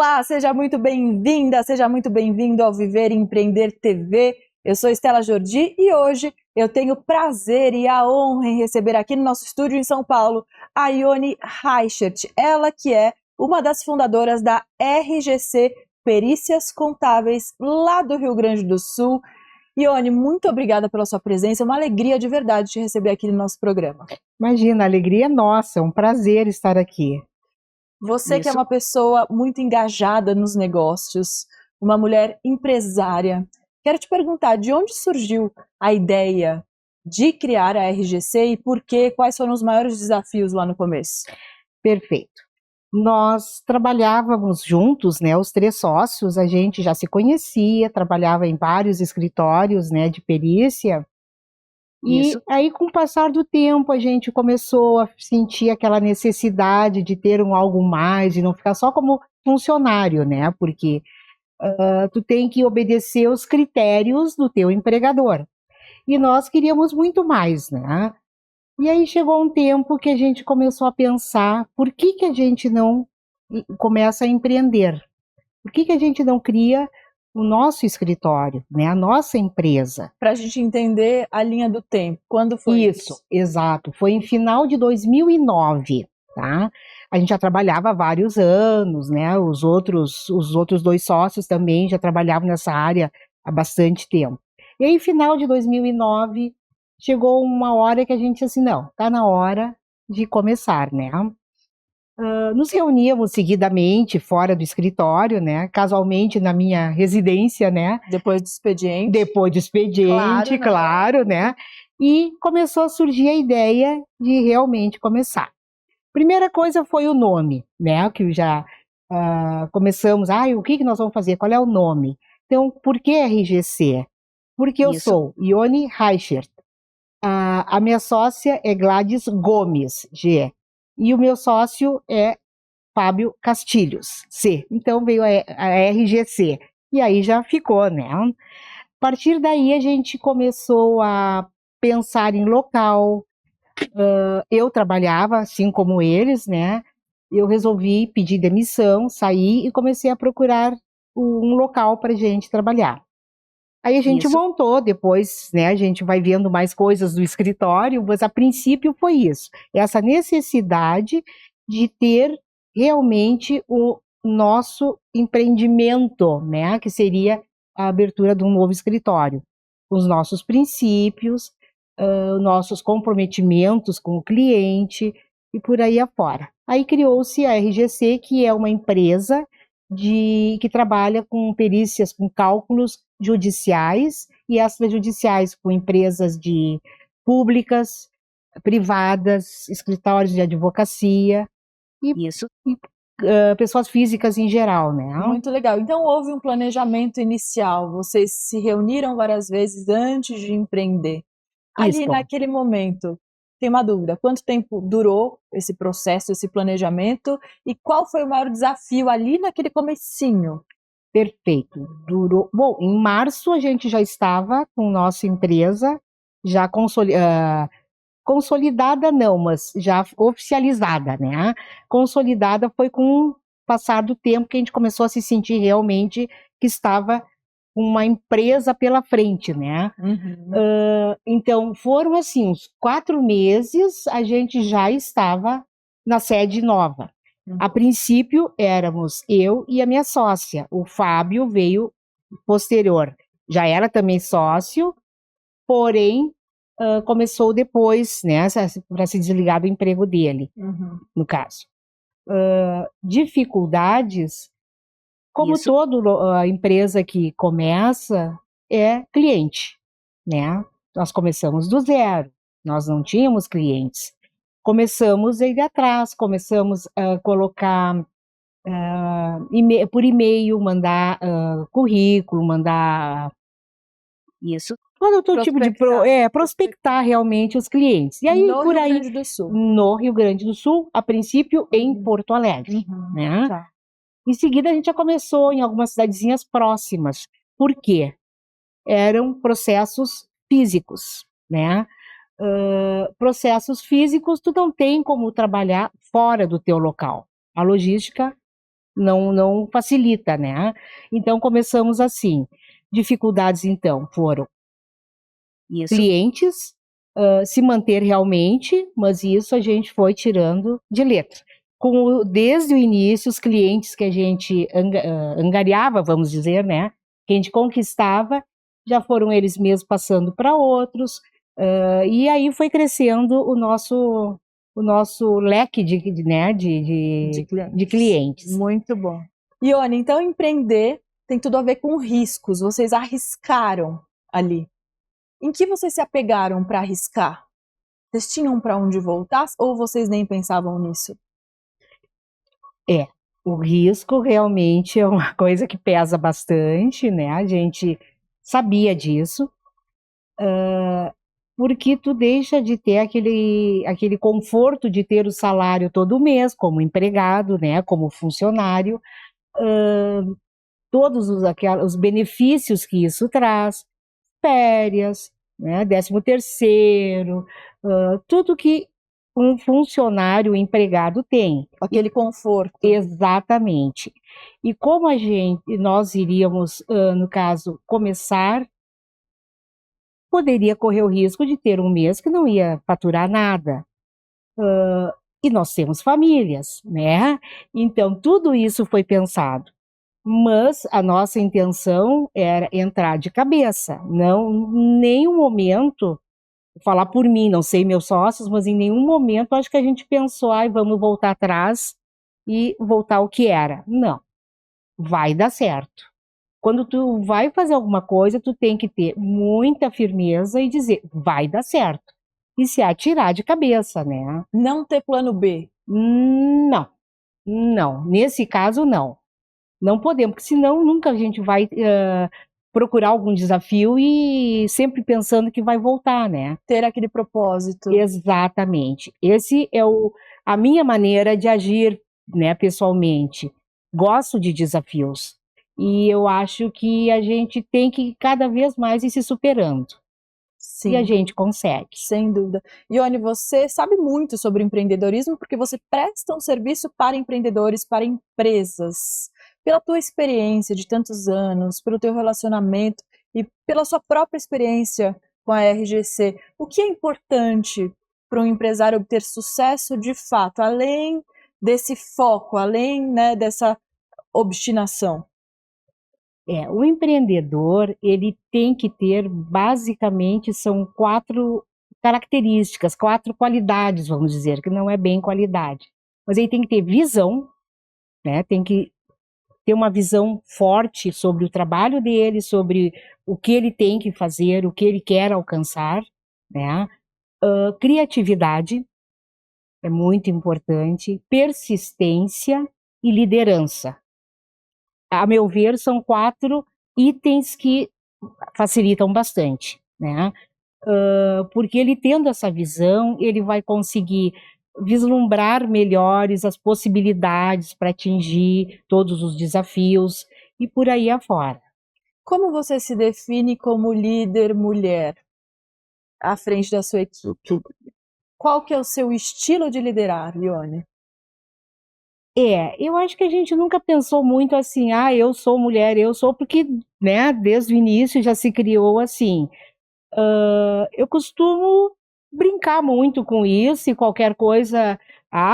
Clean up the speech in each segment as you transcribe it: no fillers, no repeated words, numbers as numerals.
Olá, seja muito bem-vinda, seja muito bem-vindo ao Viver e Empreender TV. Eu sou Estela Jordi e hoje eu tenho o prazer e a honra em receber aqui no nosso estúdio em São Paulo a Ione Reichert, ela que é uma das fundadoras da RGC Perícias Contábeis, lá do Rio Grande do Sul. Ione, muito obrigada pela sua presença, é uma alegria de verdade te receber aqui no nosso programa. Imagina, a alegria é nossa, é um prazer estar aqui. Você que é uma pessoa muito engajada nos negócios, uma mulher empresária, quero te perguntar, de onde surgiu a ideia de criar a RGC e por quê? Quais foram os maiores desafios lá no começo? Perfeito. Nós trabalhávamos juntos, né, os três sócios, a gente já se conhecia, trabalhava em vários escritórios, né, de perícia. E aí, com o passar do tempo, a gente começou a sentir aquela necessidade de ter um algo mais, de não ficar só como funcionário, né, porque tu tem que obedecer os critérios do teu empregador. E nós queríamos muito mais, né? E aí chegou um tempo que a gente começou a pensar, por que que a gente não começa a empreender? Por que que a gente não cria o nosso escritório, né, a nossa empresa? Para a gente entender a linha do tempo, quando foi Isso, exato. Foi em final de 2009, tá? A gente já trabalhava há vários anos, né? Os outros dois sócios também já trabalhavam nessa área há bastante tempo. E aí, final de 2009, chegou uma hora que a gente disse assim, não, tá na hora de começar, né? Nos reuníamos seguidamente fora do escritório, né? Casualmente na minha residência, né? Depois do expediente? Depois do expediente, claro, né? E começou a surgir a ideia de realmente começar. Primeira coisa foi o nome, né? Que já começamos, o que nós vamos fazer? Qual é o nome? Então, por que RGC? Porque eu sou Ione Reichert. A minha sócia é Gladys Gomes, G. E o meu sócio é Fábio Castilhos, C. Então veio a RGC. E aí já ficou, né? A partir daí a gente começou a pensar em local. Eu trabalhava assim como eles, né? Eu resolvi pedir demissão, sair e comecei a procurar um local para gente trabalhar. Aí a gente montou, depois, né, a gente vai vendo mais coisas do escritório, mas a princípio foi isso, essa necessidade de ter realmente o nosso empreendimento, né, que seria a abertura de um novo escritório, os nossos princípios, nossos comprometimentos com o cliente e por aí afora. Aí criou-se a RGC, que é uma empresa que trabalha com perícias, com cálculos judiciais e extrajudiciais, com empresas públicas, privadas, escritórios de advocacia e pessoas físicas em geral, né? Muito legal. Então houve um planejamento inicial, vocês se reuniram várias vezes antes de empreender. Ali naquele momento, tem uma dúvida, quanto tempo durou esse processo, esse planejamento e qual foi o maior desafio ali naquele comecinho? Perfeito. Durou. Bom, em março a gente já estava com nossa empresa já consolidada, não, mas já oficializada, né? Consolidada foi com o passar do tempo que a gente começou a se sentir realmente que estava uma empresa pela frente, né? Então foram assim, uns 4 meses a gente já estava na sede nova. A princípio éramos eu e a minha sócia, o Fábio veio posterior, já era também sócio, porém começou depois, né, para se desligar do emprego dele, no caso. Dificuldades, como toda empresa que começa, é cliente, né? Nós começamos do zero, nós não tínhamos clientes. Começamos a ir atrás, começamos a colocar por e-mail, mandar currículo, mandar todo outro tipo de prospectar realmente os clientes. E aí, no por Rio aí, Grande do Sul. no Rio Grande do Sul, a princípio em Porto Alegre, né? Tá. Em seguida, a gente já começou em algumas cidadezinhas próximas. Por quê? Eram processos físicos, né? Processos físicos, tu não tem como trabalhar fora do teu local. A logística não facilita, né? Então começamos assim. Dificuldades então foram clientes, se manter realmente, mas isso a gente foi tirando de letra. Desde o início, os clientes que a gente angariava, vamos dizer, né, que a gente conquistava, já foram eles mesmos passando para outros, e aí foi crescendo o nosso leque de clientes. Muito bom. Ione, então empreender tem tudo a ver com riscos, vocês arriscaram ali. Em que vocês se apegaram para arriscar? Vocês tinham para onde voltar ou vocês nem pensavam nisso? O risco realmente é uma coisa que pesa bastante, né? A gente sabia disso, porque tu deixa de ter aquele conforto de ter o salário todo mês, como empregado, né? Como funcionário, todos os benefícios que isso traz, férias, né? 13º, tudo que um funcionário empregado tem. Aquele conforto. Exatamente. E como nós iríamos, no caso, começar, poderia correr o risco de ter um mês que não ia faturar nada. E nós temos famílias, né? Então, tudo isso foi pensado. Mas a nossa intenção era entrar de cabeça. Não, em nenhum momento, vou falar por mim, não sei meus sócios, mas em nenhum momento acho que a gente pensou, vamos voltar atrás e voltar ao que era. Não, vai dar certo. Quando tu vai fazer alguma coisa, tu tem que ter muita firmeza e dizer, vai dar certo. E se atirar de cabeça, né? Não ter plano B. Não, nesse caso não. Não podemos, porque senão nunca a gente vai procurar algum desafio e sempre pensando que vai voltar, né? Ter aquele propósito. Exatamente. Esse é a minha maneira de agir, né, pessoalmente. Gosto de desafios. E eu acho que a gente tem que cada vez mais ir se superando. Sim. E a gente consegue. Sem dúvida. Ione, você sabe muito sobre empreendedorismo porque você presta um serviço para empreendedores, para empresas. Pela tua experiência de tantos anos, pelo teu relacionamento e pela sua própria experiência com a RGC, o que é importante para um empresário obter sucesso de fato, além desse foco, além, né, dessa obstinação? O empreendedor, ele tem que ter, basicamente, são 4 características, 4 qualidades, vamos dizer, que não é bem qualidade. Mas ele tem que ter visão, né? Tem que ter uma visão forte sobre o trabalho dele, sobre o que ele tem que fazer, o que ele quer alcançar, né? Criatividade é muito importante, persistência e liderança. A meu ver, são 4 itens que facilitam bastante, né? Porque ele tendo essa visão, ele vai conseguir vislumbrar melhores as possibilidades para atingir todos os desafios e por aí afora. Como você se define como líder mulher à frente da sua equipe? Qual que é o seu estilo de liderar, Ione? Eu acho que a gente nunca pensou muito assim, eu sou mulher, porque, né, desde o início já se criou assim. Eu costumo brincar muito com isso e qualquer coisa,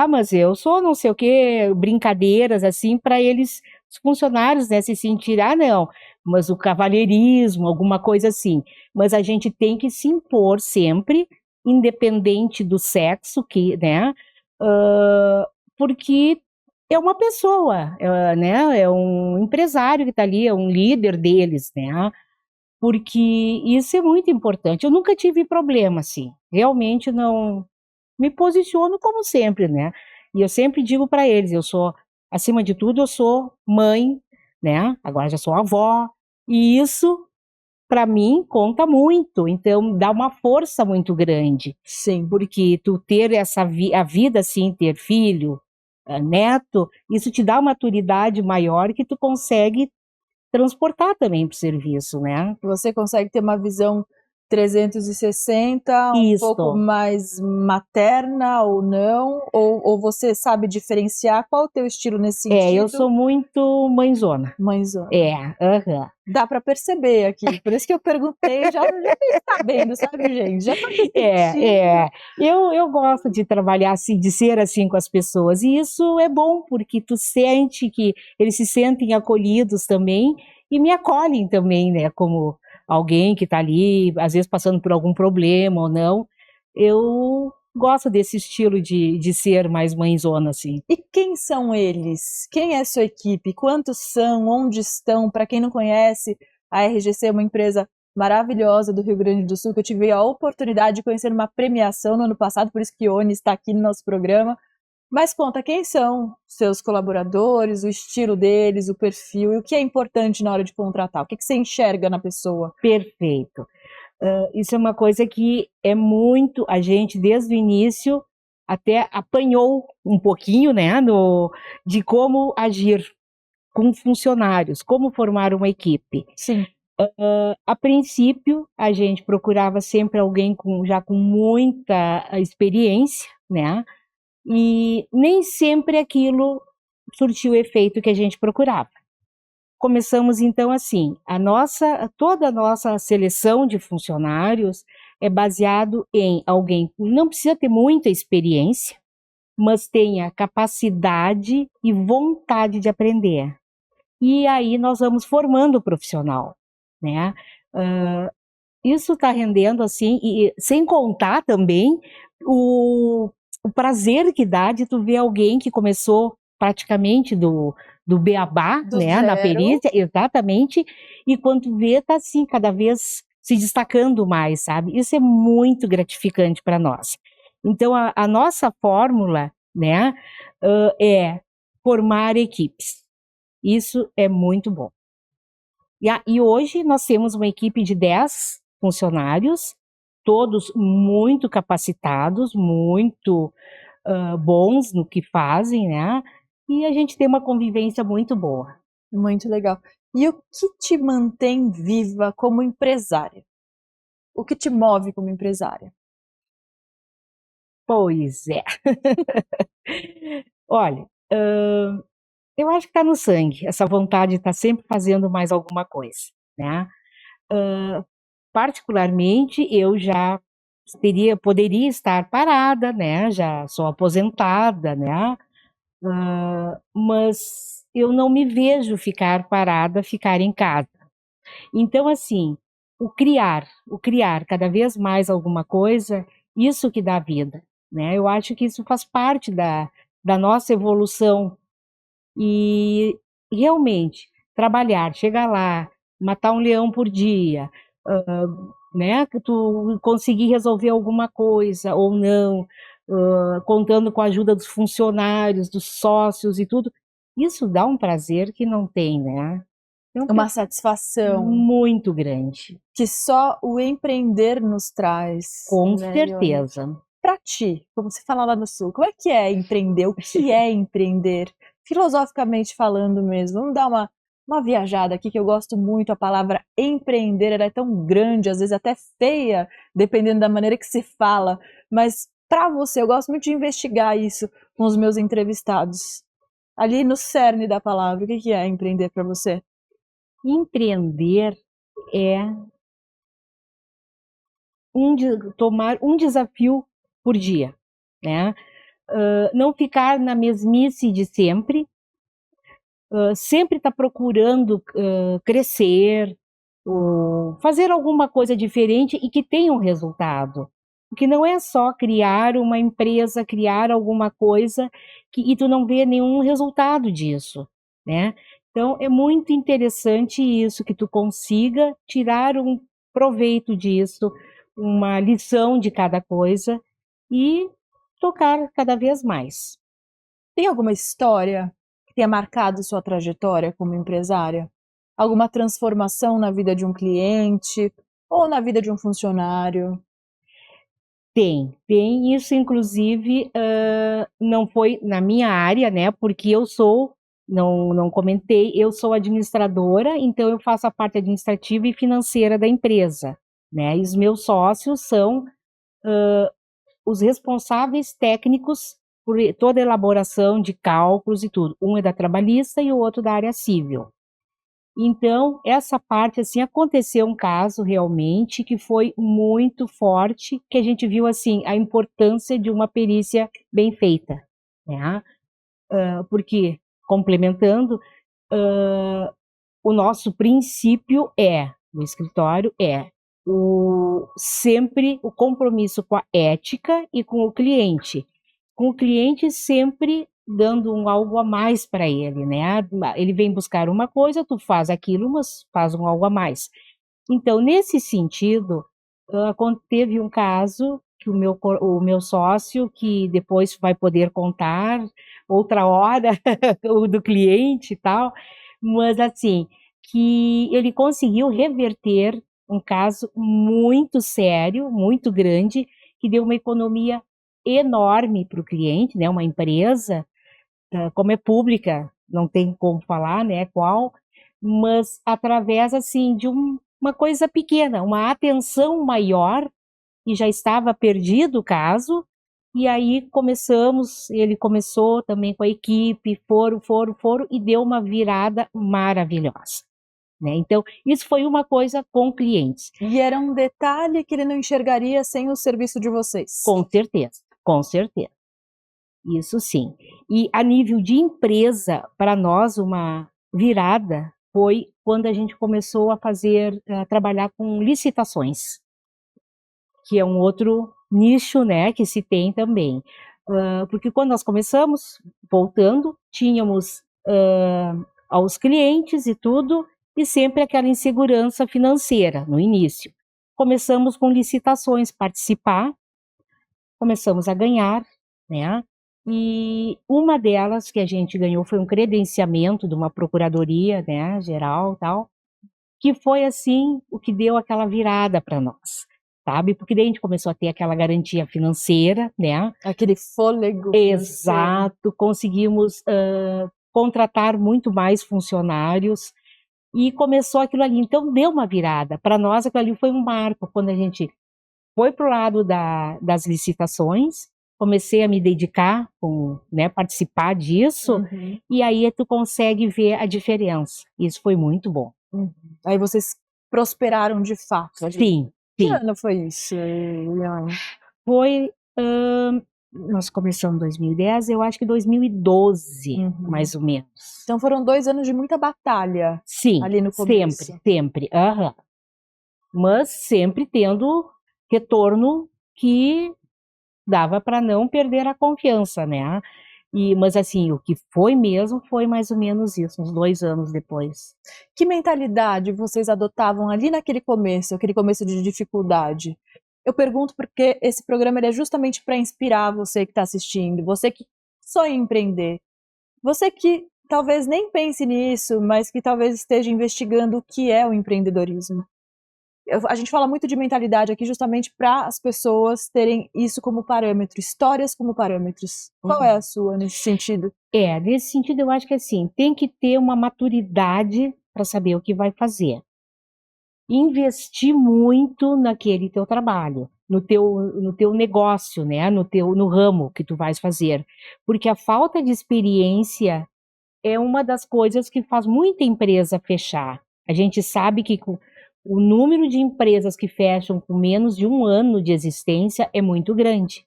mas eu sou não sei o quê, brincadeiras assim, para eles, os funcionários, né, se sentirem, não, mas o cavalheirismo, alguma coisa assim. Mas a gente tem que se impor sempre, independente do sexo, né, porque é uma pessoa, né, é um empresário que está ali, é um líder deles, né, porque isso é muito importante. Eu nunca tive problema, assim, realmente não me posiciono como sempre, né, e eu sempre digo para eles, acima de tudo, eu sou mãe, né, agora já sou avó, e isso, para mim, conta muito, então dá uma força muito grande. Sim. Porque tu ter a vida, assim, ter filho, neto, isso te dá uma maturidade maior que tu consegue transportar também para o serviço, né? Você consegue ter uma visão 360, um pouco mais materna ou não? Ou você sabe diferenciar? Qual o teu estilo nesse sentido? Eu sou muito mãezona. Mãezona. Aham. Dá para perceber aqui, por isso que eu perguntei, já fiquei sabendo, sabe, gente? Já tô sentindo. Eu gosto de trabalhar assim, de ser assim com as pessoas, e isso é bom, porque tu sente que eles se sentem acolhidos também, e me acolhem também, né, como alguém que está ali, às vezes passando por algum problema ou não. Eu gosto desse estilo de ser mais mãezona, assim. E quem são eles? Quem é a sua equipe? Quantos são? Onde estão? Para quem não conhece, a RGC é uma empresa maravilhosa do Rio Grande do Sul, que eu tive a oportunidade de conhecer numa premiação no ano passado, por isso que Ione está aqui no nosso programa. Mas conta, quem são seus colaboradores, o estilo deles, o perfil, e o que é importante na hora de contratar? O que você enxerga na pessoa? Perfeito. Isso é uma coisa que é muito, a gente desde o início até apanhou um pouquinho, né, de como agir com funcionários, como formar uma equipe. Sim. A princípio, a gente procurava sempre alguém já com muita experiência, né, e nem sempre aquilo surtiu o efeito que a gente procurava. Começamos então assim, toda a nossa seleção de funcionários é baseado em alguém que não precisa ter muita experiência, mas tenha capacidade e vontade de aprender. E aí nós vamos formando o profissional, né? Isso está rendendo assim, e sem contar também o prazer que dá de tu ver alguém que começou praticamente do beabá, né, na perícia, exatamente, e quando tu vê, tá assim, cada vez se destacando mais, sabe? Isso é muito gratificante para nós. Então, a nossa fórmula, né, é formar equipes. Isso é muito bom. E hoje nós temos uma equipe de 10 funcionários, todos muito capacitados, muito bons no que fazem, né? E a gente tem uma convivência muito boa. Muito legal. E o que te mantém viva como empresária? O que te move como empresária? Pois é. Olha, eu acho que está no sangue, essa vontade de estar sempre fazendo mais alguma coisa, né? Particularmente, eu já poderia estar parada, né? Já sou aposentada, né? Mas eu não me vejo ficar parada, ficar em casa. Então, assim, o criar cada vez mais alguma coisa, isso que dá vida, né? Eu acho que isso faz parte da nossa evolução e realmente trabalhar, chegar lá, matar um leão por dia, né? Que tu conseguir resolver alguma coisa ou não, contando com a ajuda dos funcionários, dos sócios e tudo, isso dá um prazer que não tem, né? Uma satisfação muito grande. Que só o empreender nos traz. Com certeza. Para ti, como você fala lá no Sul, como é que é empreender? O que é empreender? Filosoficamente falando mesmo, vamos dar uma viajada aqui, que eu gosto muito, a palavra empreender, ela é tão grande, às vezes até feia, dependendo da maneira que se fala, mas para você, eu gosto muito de investigar isso com os meus entrevistados. Ali no cerne da palavra, o que é empreender para você? Empreender é tomar um desafio por dia, né? Não ficar na mesmice de sempre, sempre estar procurando crescer, fazer alguma coisa diferente e que tenha um resultado. Porque não é só criar uma empresa, criar alguma coisa e tu não vê nenhum resultado disso, né? Então, é muito interessante isso, que tu consiga tirar um proveito disso, uma lição de cada coisa e tocar cada vez mais. Tem alguma história que tenha marcado sua trajetória como empresária? Alguma transformação na vida de um cliente ou na vida de um funcionário? Tem isso, inclusive, não foi na minha área, né, porque não comentei, eu sou administradora, então eu faço a parte administrativa e financeira da empresa, né? E os meus sócios são os responsáveis técnicos por toda a elaboração de cálculos e tudo. Um é da trabalhista e o outro da área civil. Então, essa parte, assim, aconteceu um caso realmente que foi muito forte, que a gente viu, assim, a importância de uma perícia bem feita, né? Porque, complementando, o nosso princípio no escritório sempre o compromisso com a ética e com o cliente. Com o cliente sempre dando algo a mais para ele, né? Ele vem buscar uma coisa, tu faz aquilo, mas faz algo a mais. Então, nesse sentido, teve um caso que o meu sócio, que depois vai poder contar outra hora, o do cliente e tal, mas assim, que ele conseguiu reverter um caso muito sério, muito grande, que deu uma economia enorme para o cliente, né? Uma empresa, como é pública, não tem como falar, né, qual, mas através, assim, de uma coisa pequena, uma atenção maior, e já estava perdido o caso, e aí ele começou também com a equipe, foram, e deu uma virada maravilhosa, né? Então, isso foi uma coisa com clientes. E era um detalhe que ele não enxergaria sem o serviço de vocês. Com certeza, com certeza. Isso sim. E a nível de empresa, para nós, uma virada foi quando a gente começou a trabalhar com licitações, que é um outro nicho, né, que se tem também. Porque quando nós começamos, voltando, tínhamos aos clientes e tudo, e sempre aquela insegurança financeira no início. Começamos com licitações, participar, começamos a ganhar, né? E uma delas que a gente ganhou foi um credenciamento de uma procuradoria, né, geral, tal, que foi assim o que deu aquela virada para nós, sabe? Porque daí a gente começou a ter aquela garantia financeira, né? Aquele fôlego. Exato, conseguimos contratar muito mais funcionários e começou aquilo ali. Então deu uma virada. Para nós aquilo ali foi um marco quando a gente foi para o lado das licitações, comecei a me dedicar, né, participar disso, e aí tu consegue ver a diferença. Isso foi muito bom. Aí vocês prosperaram de fato. Ali. Sim, Que sim. ano foi isso, Eliane? Foi, nós começamos em 2010, eu acho que 2012, mais ou menos. Então foram 2 anos de muita batalha. Sim, ali no começo. sempre. Mas sempre tendo retorno que dava para não perder a confiança, né? Mas assim, o que foi mesmo foi mais ou menos isso, uns 2 anos depois. Que mentalidade vocês adotavam ali naquele começo, aquele começo de dificuldade? Eu pergunto porque esse programa ele é justamente para inspirar você que está assistindo, você que sonha em empreender, você que talvez nem pense nisso, mas que talvez esteja investigando o que é o empreendedorismo. A gente fala muito de mentalidade aqui justamente para as pessoas terem isso como parâmetro, histórias como parâmetros. Qual é a sua nesse sentido? Nesse sentido eu acho que assim, tem que ter uma maturidade para saber o que vai fazer. Investir muito naquele teu trabalho, no teu negócio, né? No ramo que tu vais fazer. Porque a falta de experiência é uma das coisas que faz muita empresa fechar. A gente sabe que o número de empresas que fecham com menos de 1 ano de existência é muito grande.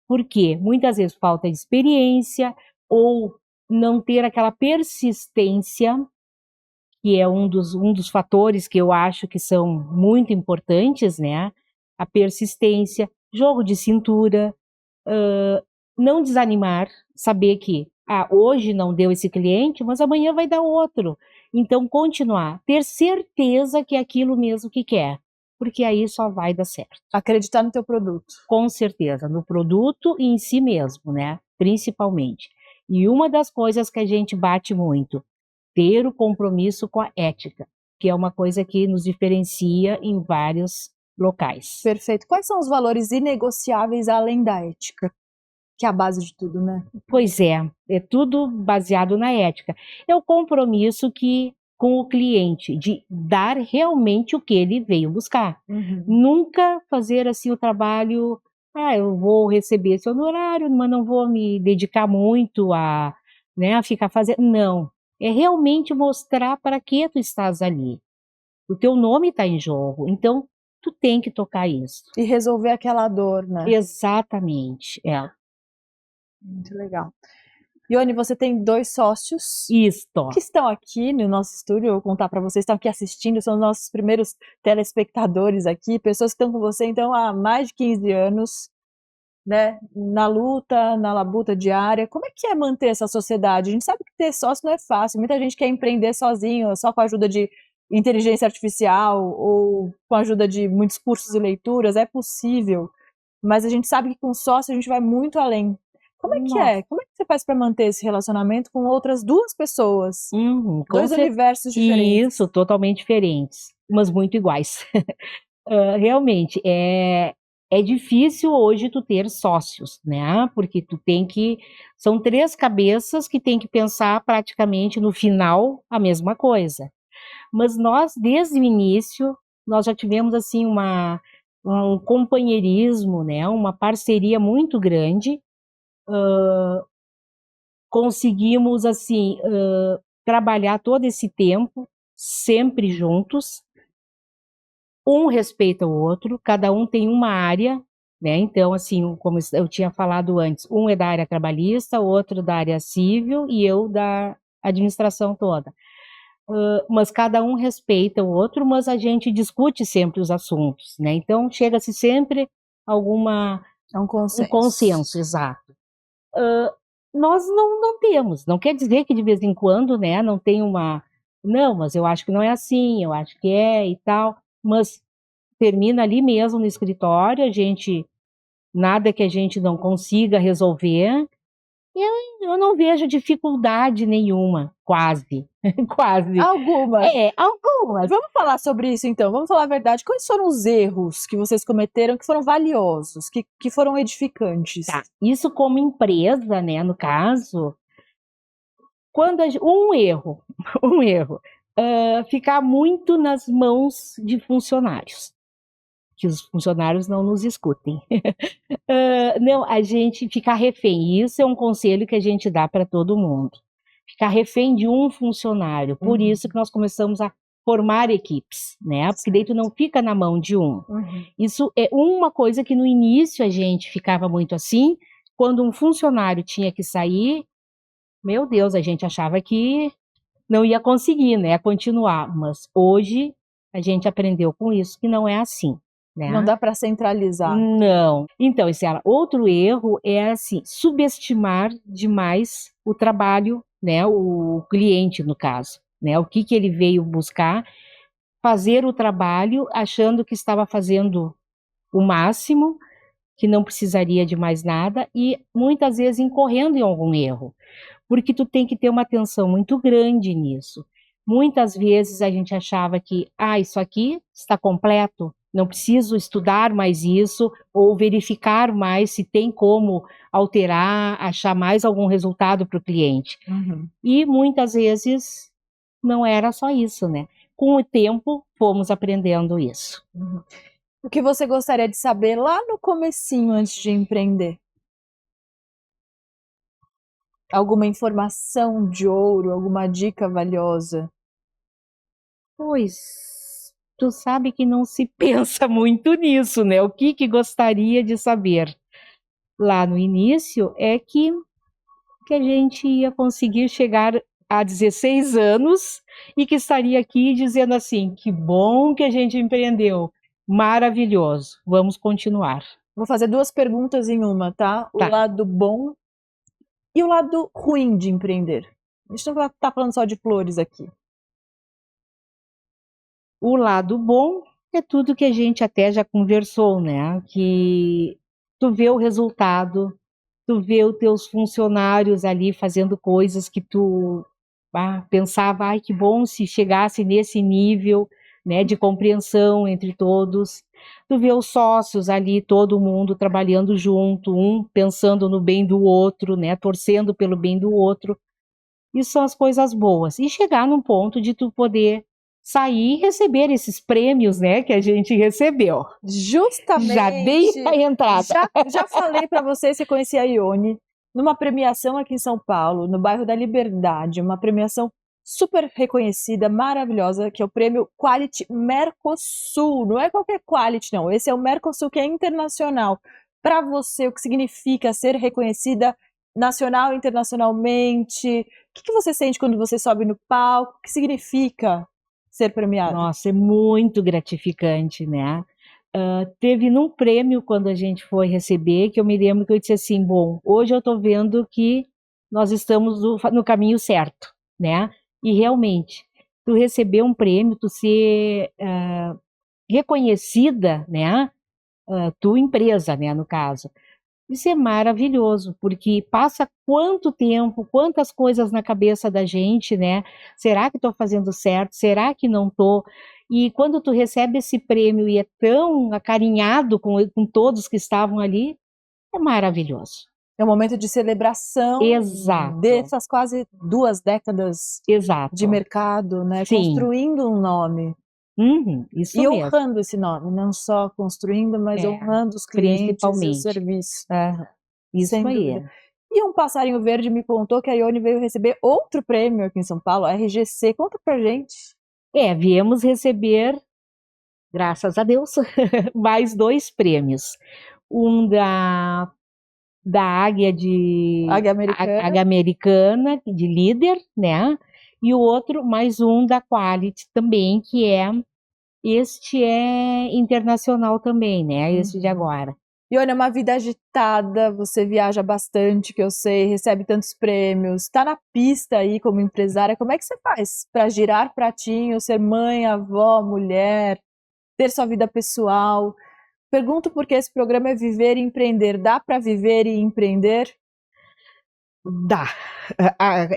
Por quê? Muitas vezes falta de experiência ou não ter aquela persistência, que é um dos fatores que eu acho que são muito importantes, né? A persistência, jogo de cintura, não desanimar, saber que hoje não deu esse cliente, mas amanhã vai dar outro. Então, continuar, ter certeza que é aquilo mesmo que quer, porque aí só vai dar certo. Acreditar no teu produto. Com certeza, no produto e em si mesmo, né? Principalmente. E uma das coisas que a gente bate muito, ter o compromisso com a ética, que é uma coisa que nos diferencia em vários locais. Perfeito. Quais são os valores inegociáveis além da ética? Que é a base de tudo, né? Pois é tudo baseado na ética. É o compromisso que com o cliente, de dar realmente o que ele veio buscar. Nunca fazer assim o trabalho, eu vou receber esse honorário, mas não vou me dedicar muito a, né, a ficar fazendo. Não, é realmente mostrar para que tu estás ali. O teu nome está em jogo, então tu tem que tocar isso. E resolver aquela dor, né? Exatamente, Muito legal. Ione, você tem 2 sócios Isto. que estão aqui no nosso estúdio. Eu vou contar para vocês, estão aqui assistindo, são os nossos primeiros telespectadores aqui, pessoas que estão com você então há mais de 15 anos, né, na luta, na labuta diária. Como é que é manter essa sociedade? A gente sabe que ter sócio não é fácil, muita gente quer empreender sozinho, só com a ajuda de inteligência artificial ou com a ajuda de muitos cursos e leituras, é possível, mas a gente sabe que com sócio a gente vai muito além. Como é que é? Como é que você faz para manter esse relacionamento com outras 2 pessoas? 2 universos diferentes. Isso, totalmente diferentes, mas muito iguais. Realmente, é difícil hoje tu ter sócios, né? Porque tu tem que... São 3 cabeças que tem que pensar praticamente no final a mesma coisa. Mas nós, desde o início, nós já tivemos assim um companheirismo, né? Uma parceria muito grande. Conseguimos assim trabalhar todo esse tempo sempre juntos, um respeita o outro, cada um tem uma área, né? Então assim, como eu tinha falado antes, um é da área trabalhista, outro da área civil e eu da administração toda. Mas cada um respeita o outro, mas a gente discute sempre os assuntos, né? Então chega-se sempre a um consenso. Um consenso, exato. Nós não temos, não quer dizer que de vez em quando, né, não tem não, mas eu acho que não é assim, eu acho que é e tal, mas termina ali mesmo no escritório, nada que a gente não consiga resolver, eu não vejo dificuldade nenhuma, quase, quase. Algumas. Algumas. Vamos falar sobre isso então, vamos falar a verdade. Quais foram os erros que vocês cometeram que foram valiosos, que foram edificantes? Tá. Isso como empresa, né, no caso, quando um erro, ficar muito nas mãos de funcionários, que os funcionários não nos escutem. Não, a gente ficar refém, isso é um conselho que a gente dá para todo mundo. Ficar refém de um funcionário, por isso que nós começamos a formar equipes, né? Porque daí tu não fica na mão de um. Isso é uma coisa que no início a gente ficava muito assim, quando um funcionário tinha que sair, meu Deus, a gente achava que não ia conseguir, né, continuar, mas hoje a gente aprendeu com isso que não é assim, né? Não dá para centralizar. Não. Então, outro erro é assim, subestimar demais o trabalho, né, o cliente no caso, né, o que ele veio buscar, fazer o trabalho achando que estava fazendo o máximo, que não precisaria de mais nada e muitas vezes incorrendo em algum erro, porque tu tem que ter uma atenção muito grande nisso. Muitas vezes a gente achava que, isso aqui está completo, não preciso estudar mais isso, ou verificar mais se tem como alterar, achar mais algum resultado para o cliente. E muitas vezes não era só isso, né? Com o tempo, fomos aprendendo isso. O que você gostaria de saber lá no comecinho, antes de empreender? Alguma informação de ouro, alguma dica valiosa? Pois, tu sabe que não se pensa muito nisso, né? O que gostaria de saber lá no início é que a gente ia conseguir chegar a 16 anos e que estaria aqui dizendo assim, que bom que a gente empreendeu, maravilhoso, vamos continuar. Vou fazer 2 perguntas em uma, tá? O lado bom e o lado ruim de empreender. A gente não vai estar falando só de flores aqui. O lado bom é tudo que a gente até já conversou, né? Que tu vê o resultado, tu vê os teus funcionários ali fazendo coisas que tu pensava, que bom se chegasse nesse nível, né, de compreensão entre todos. Tu vê os sócios ali, todo mundo trabalhando junto, um pensando no bem do outro, né, torcendo pelo bem do outro. Isso são as coisas boas. E chegar num ponto de tu poder sair e receber esses prêmios, né, que a gente recebeu. Justamente. Já dei a entrada. Já falei para você, você conhecia a Ione, numa premiação aqui em São Paulo, no bairro da Liberdade, uma premiação super reconhecida, maravilhosa, que é o prêmio Quality Mercosul. Não é qualquer quality, não. Esse é o Mercosul, que é internacional. Para você, o que significa ser reconhecida nacional e internacionalmente? O que você sente quando você sobe no palco? O que significa ser premiada? Nossa, é muito gratificante, né? Teve num prêmio, quando a gente foi receber, que eu me lembro que eu disse assim, bom, hoje eu estou vendo que nós estamos no caminho certo, né? E realmente, tu receber um prêmio, tu ser reconhecida, né? Tua empresa, né, no caso. Isso é maravilhoso, porque passa quanto tempo, quantas coisas na cabeça da gente, né? Será que estou fazendo certo? Será que não estou? E quando tu recebe esse prêmio e é tão acarinhado com todos que estavam ali, é maravilhoso. É um momento de celebração Exato, dessas quase 2 décadas de exato. mercado, né? Sim. Construindo um nome. Isso E mesmo. honrando esse nome, não só construindo, mas honrando os clientes e o Principalmente. serviço. Isso Sem aí. dúvida. E um passarinho verde me contou que a Ione veio receber outro prêmio aqui em São Paulo, a RGC. Conta pra gente. Viemos receber, graças a Deus, mais 2 prêmios. Um da Águia Águia Americana. Americana, de líder, né? E o outro, mais um da Quality também, este é internacional também, né? Este de agora. Ione, é uma vida agitada, você viaja bastante, que eu sei, recebe tantos prêmios, tá na pista aí como empresária. Como é que você faz para girar pratinho, ser mãe, avó, mulher, ter sua vida pessoal? Pergunto porque esse programa é Viver e Empreender. Dá para viver e empreender? Dá.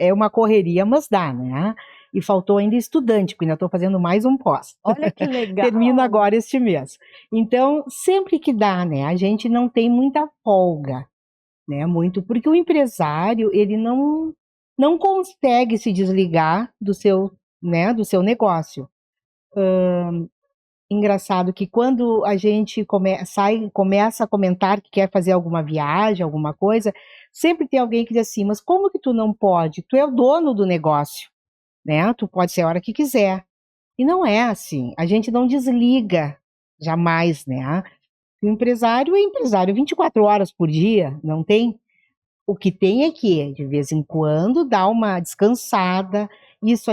É uma correria, mas dá, né? E faltou ainda estudante, porque ainda estou fazendo mais um pós. Olha que legal. Termino agora este mês. Então, sempre que dá, né? A gente não tem muita folga, né? Muito, porque o empresário, ele não consegue se desligar do seu, né, do seu negócio. Engraçado que quando a gente começa a comentar que quer fazer alguma viagem, alguma coisa, sempre tem alguém que diz assim, mas como que tu não pode? Tu é o dono do negócio, né? Tu pode ser a hora que quiser. E não é assim, a gente não desliga jamais, né? O empresário é empresário 24 horas por dia, não tem? O que tem é que, de vez em quando, dá uma descansada. Isso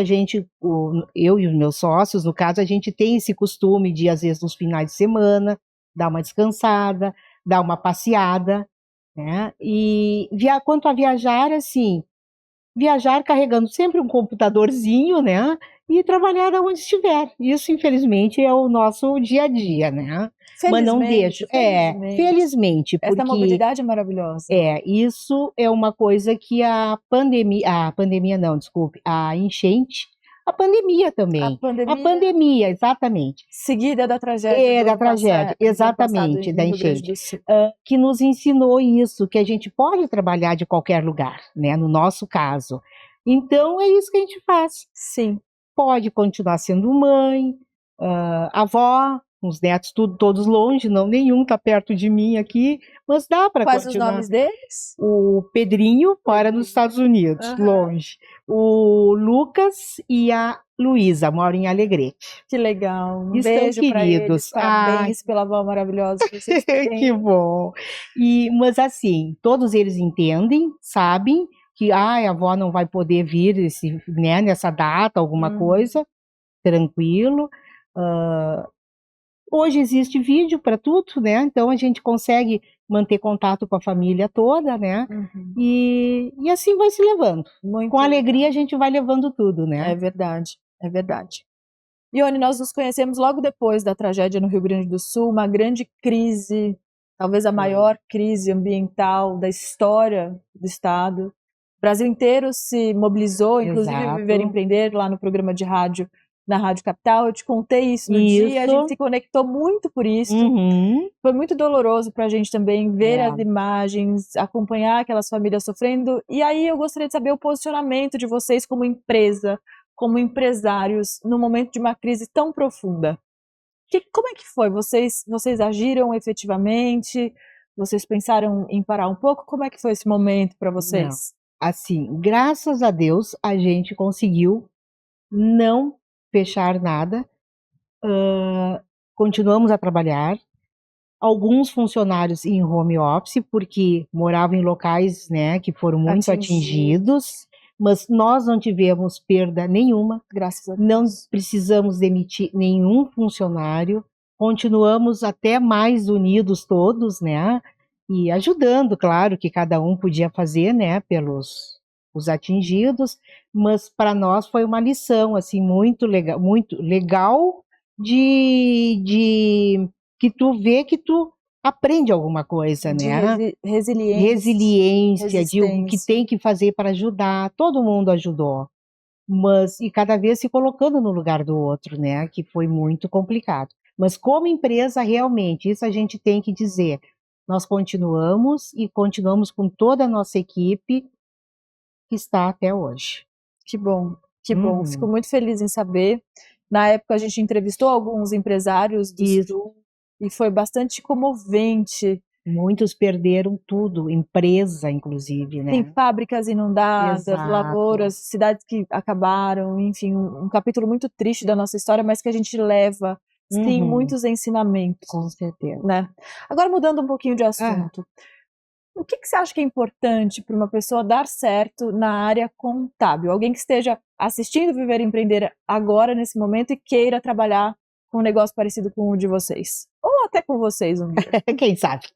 eu e os meus sócios, no caso, a gente tem esse costume de, às vezes, nos finais de semana, dar uma descansada, dar uma passeada, né? E quanto a viajar, assim, viajar carregando sempre um computadorzinho, né? E trabalhar onde estiver. Isso, infelizmente, é o nosso dia a dia, né? Mas não deixo. Felizmente, Essa porque mobilidade é maravilhosa. isso é uma coisa que a pandemia não, desculpe, a enchente, a pandemia também. A pandemia, exatamente. Seguida da tragédia. Da tragédia, exatamente, da enchente. Que nos ensinou isso, que a gente pode trabalhar de qualquer lugar, né? No nosso caso. Então, é isso que a gente faz. Sim. Pode continuar sendo mãe, avó, os netos todos longe, nenhum está perto de mim aqui, mas dá para continuar. Quais os nomes deles? O Pedrinho mora nos Estados Unidos, longe. O Lucas e a Luísa moram em Alegrete. Que legal. Um Estão beijo para eles. queridos. Parabéns pela avó maravilhosa que vocês têm. Que bom. Mas assim, todos eles entendem, sabem que a avó não vai poder vir né, nessa data, alguma coisa, tranquilo. Hoje existe vídeo para tudo, né? Então a gente consegue manter contato com a família toda, né? E assim vai se levando. Com alegria a gente vai levando tudo, né? É verdade, é verdade. Ione, nós nos conhecemos logo depois da tragédia no Rio Grande do Sul, uma grande crise, talvez a maior crise ambiental da história do estado. O Brasil inteiro se mobilizou, inclusive Viver e Empreender, lá no programa de rádio na Rádio Capital, eu te contei isso no dia, a gente se conectou muito por isso. Foi muito doloroso para a gente também ver as imagens, acompanhar aquelas famílias sofrendo. E aí eu gostaria de saber o posicionamento de vocês como empresa, como empresários, no momento de uma crise tão profunda. Como é que foi? Vocês agiram efetivamente? Vocês pensaram em parar um pouco? Como é que foi esse momento para vocês? Assim, graças a Deus, a gente conseguiu não fechar nada. Continuamos a trabalhar. Alguns funcionários em home office, porque moravam em locais, né, que foram muito atingidos, mas nós não tivemos perda nenhuma. Graças a Deus. Não precisamos demitir nenhum funcionário. Continuamos até mais unidos todos, né, e ajudando, claro, que cada um podia fazer, né, pelos os atingidos, mas para nós foi uma lição, assim, muito legal de que tu vê que tu aprende alguma coisa, né? Resiliência, de o que tem que fazer para ajudar. Todo mundo ajudou, mas e cada vez se colocando no lugar do outro, né? Que foi muito complicado. Mas como empresa, realmente, isso a gente tem que dizer. Nós continuamos e continuamos com toda a nossa equipe que está até hoje. Que bom, que bom. Fico muito feliz em saber. Na época a gente entrevistou alguns empresários do Sul e foi bastante comovente. Muitos perderam tudo, empresa inclusive, né? Tem fábricas inundadas, lavouras, cidades que acabaram, enfim, um capítulo muito triste da nossa história, mas que a gente leva, sim, muitos ensinamentos. Com certeza. Né? Agora mudando um pouquinho de assunto. O que você acha que é importante para uma pessoa dar certo na área contábil? Alguém que esteja assistindo Viver e Empreender agora, nesse momento, e queira trabalhar com um negócio parecido com o de vocês. Ou até com vocês um dia. Quem sabe?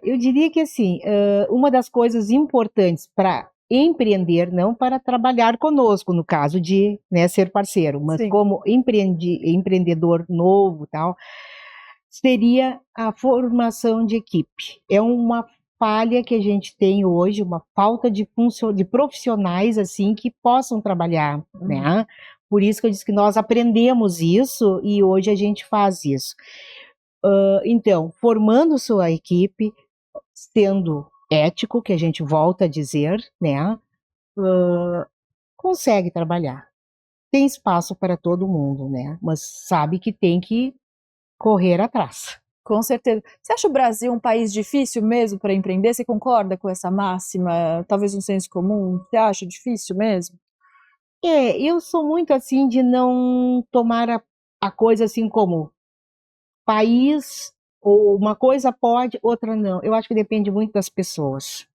Eu diria que assim, uma das coisas importantes para empreender, não para trabalhar conosco, no caso de, né, ser parceiro, mas como empreendedor novo tal, seria a formação de equipe. É uma falha que a gente tem hoje, uma falta de profissionais assim que possam trabalhar, né? Por isso que eu disse que nós aprendemos isso e hoje a gente faz isso. Então, formando sua equipe, sendo ético, que a gente volta a dizer, né? Consegue trabalhar. Tem espaço para todo mundo, né? Mas sabe que tem que correr atrás. Com certeza. Você acha o Brasil um país difícil mesmo para empreender? Você concorda com essa máxima? Talvez um senso comum? Você acha difícil mesmo? Eu sou muito assim de não tomar a coisa assim como país, ou uma coisa pode, outra não. Eu acho que depende muito das pessoas.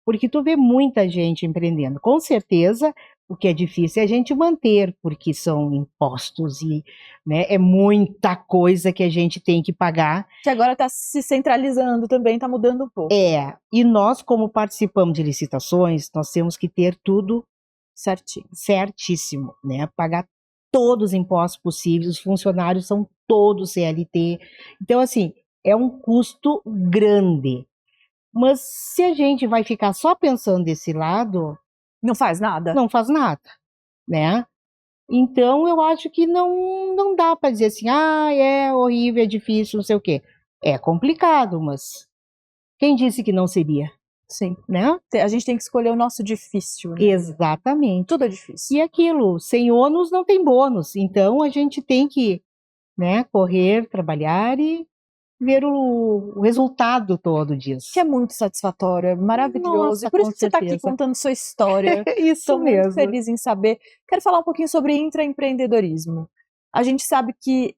Porque tu vê muita gente empreendendo. Com certeza, o que é difícil é a gente manter, porque são impostos e, né, é muita coisa que a gente tem que pagar. Que agora está se centralizando também, está mudando um pouco. E nós, como participamos de licitações, nós temos que ter tudo certíssimo, né? Pagar todos os impostos possíveis, os funcionários são todos CLT. Então, assim, é um custo grande. Mas se a gente vai ficar só pensando desse lado... Não faz nada. Não faz nada, né? Então, eu acho que não dá para dizer assim, é horrível, é difícil, não sei o quê. É complicado, mas quem disse que não seria? Sim. Né? A gente tem que escolher o nosso difícil. Né? Exatamente. Tudo é difícil. E aquilo, sem ônus não tem bônus. Então, a gente tem que, né, correr, trabalhar e ver o resultado todo disso. Que é muito satisfatório, é maravilhoso. Nossa, e por isso que você está aqui contando sua história. Isso Estou mesmo. muito feliz em saber. Quero falar um pouquinho sobre intraempreendedorismo. A gente sabe que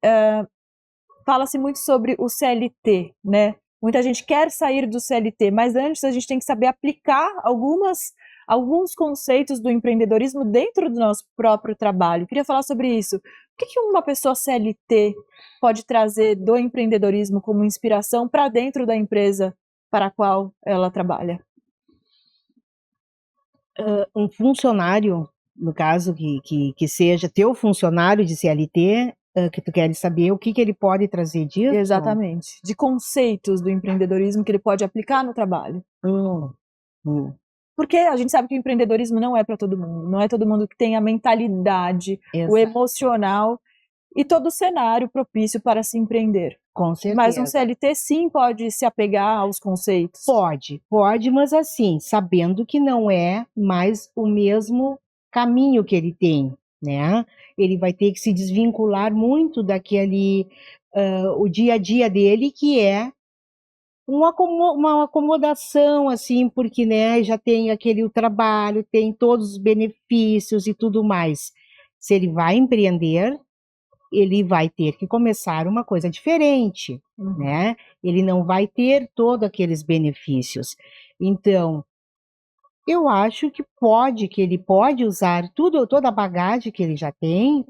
fala-se muito sobre o CLT, né? Muita gente quer sair do CLT, mas antes a gente tem que saber aplicar alguns conceitos do empreendedorismo dentro do nosso próprio trabalho. Queria falar sobre isso. O que uma pessoa CLT pode trazer do empreendedorismo como inspiração para dentro da empresa para a qual ela trabalha? Um funcionário, no caso, que seja teu funcionário de CLT, que tu queres saber o que ele pode trazer disso? Exatamente. De conceitos do empreendedorismo que ele pode aplicar no trabalho. Porque a gente sabe que o empreendedorismo não é para todo mundo, não é todo mundo que tem a mentalidade, o emocional e todo o cenário propício para se empreender. Com certeza. Mas um CLT sim pode se apegar aos conceitos. Pode, mas assim, sabendo que não é mais o mesmo caminho que ele tem, né? Ele vai ter que se desvincular muito daquele, o dia a dia dele, que é uma acomodação, assim, porque, né, já tem o trabalho, tem todos os benefícios e tudo mais. Se ele vai empreender, ele vai ter que começar uma coisa diferente, né? Ele não vai ter todos aqueles benefícios. Então, eu acho que ele pode usar toda a bagagem que ele já tem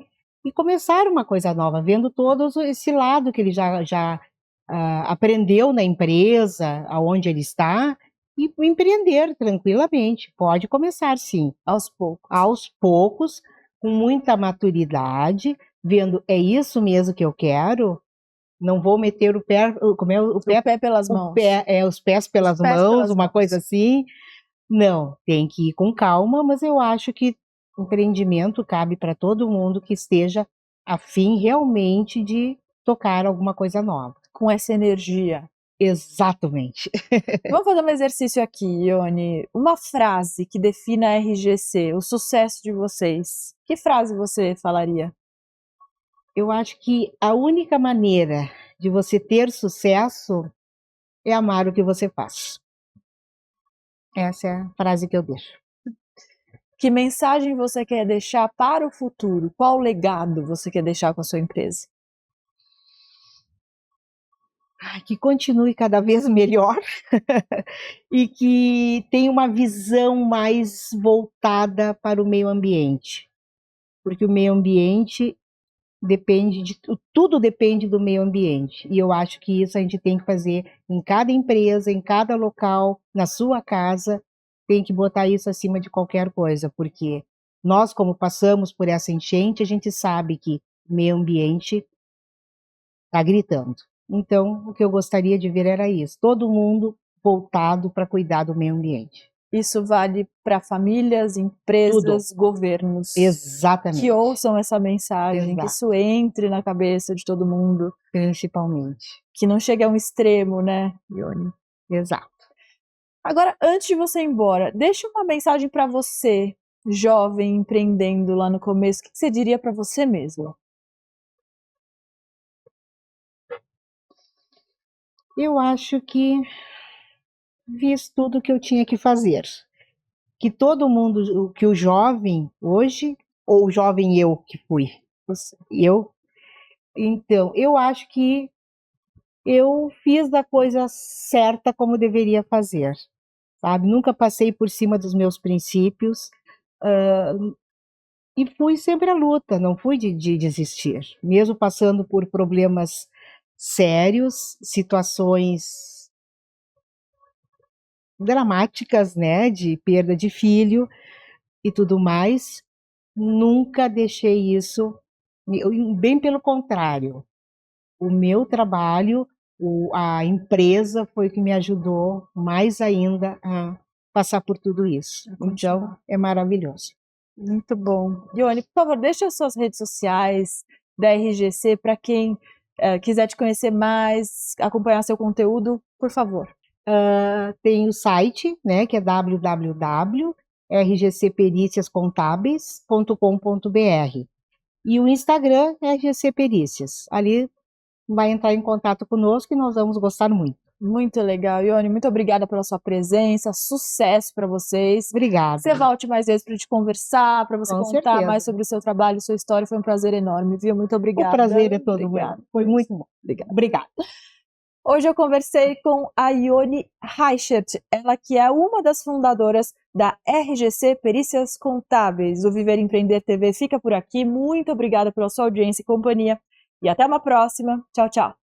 e começar uma coisa nova, vendo todo esse lado que ele já aprendeu na empresa, aonde ele está, e empreender tranquilamente. Pode começar, sim. Aos poucos, com muita maturidade, vendo, é isso mesmo que eu quero? Não vou meter o pé pelas mãos. Os pés pelas mãos, uma coisa assim. Não, tem que ir com calma, mas eu acho que empreendimento cabe para todo mundo que esteja a fim realmente de tocar alguma coisa nova. Com essa energia. Exatamente. Vamos fazer um exercício aqui, Ione. Uma frase que defina a RGC, o sucesso de vocês. Que frase você falaria? Eu acho que a única maneira de você ter sucesso é amar o que você faz. Essa é a frase que eu deixo. Que mensagem você quer deixar para o futuro? Qual legado você quer deixar com a sua empresa? Que continue cada vez melhor e que tenha uma visão mais voltada para o meio ambiente. Porque o meio ambiente tudo depende do meio ambiente. E eu acho que isso a gente tem que fazer em cada empresa, em cada local, na sua casa, tem que botar isso acima de qualquer coisa, porque nós, como passamos por essa enchente, a gente sabe que o meio ambiente está gritando. Então, o que eu gostaria de ver era isso, todo mundo voltado para cuidar do meio ambiente. Isso vale para famílias, empresas, Tudo. Governos. Exatamente. Que ouçam essa mensagem, que isso entre na cabeça de todo mundo. Principalmente. Que não chegue a um extremo, né, Ione? Exato. Agora, antes de você ir embora, deixa uma mensagem para você, jovem, empreendendo lá no começo. O que você diria para você mesmo? Eu acho que fiz tudo o que eu tinha que fazer. Que todo mundo, que o jovem hoje, ou o jovem eu que fui, então, eu acho que eu fiz da coisa certa como deveria fazer, sabe? Nunca passei por cima dos meus princípios, e fui sempre à luta, não fui de desistir. Mesmo passando por problemas sérios, situações dramáticas, né, de perda de filho e tudo mais, nunca deixei isso, bem pelo contrário, o meu trabalho, a empresa foi que me ajudou mais ainda a passar por tudo isso. Então, é maravilhoso. Muito bom. Ione, por favor, deixa as suas redes sociais da RGC para quem quiser te conhecer mais, acompanhar seu conteúdo, por favor. Tem o site, né, que é www.rgcpericiascontábeis.com.br e o Instagram é RGC Perícias. Ali vai entrar em contato conosco e nós vamos gostar muito. Muito legal, Ione, muito obrigada pela sua presença, sucesso para vocês. Obrigada. Você volte mais vezes para a gente conversar, para você contar mais sobre o seu trabalho, sua história, foi um prazer enorme, viu? Muito obrigada. O prazer é todo meu. Foi muito bom. Obrigada. Hoje eu conversei com a Ione Reichert, ela que é uma das fundadoras da RGC Perícias Contábeis. O Viver Empreender TV fica por aqui. Muito obrigada pela sua audiência e companhia. E até uma próxima. Tchau, tchau.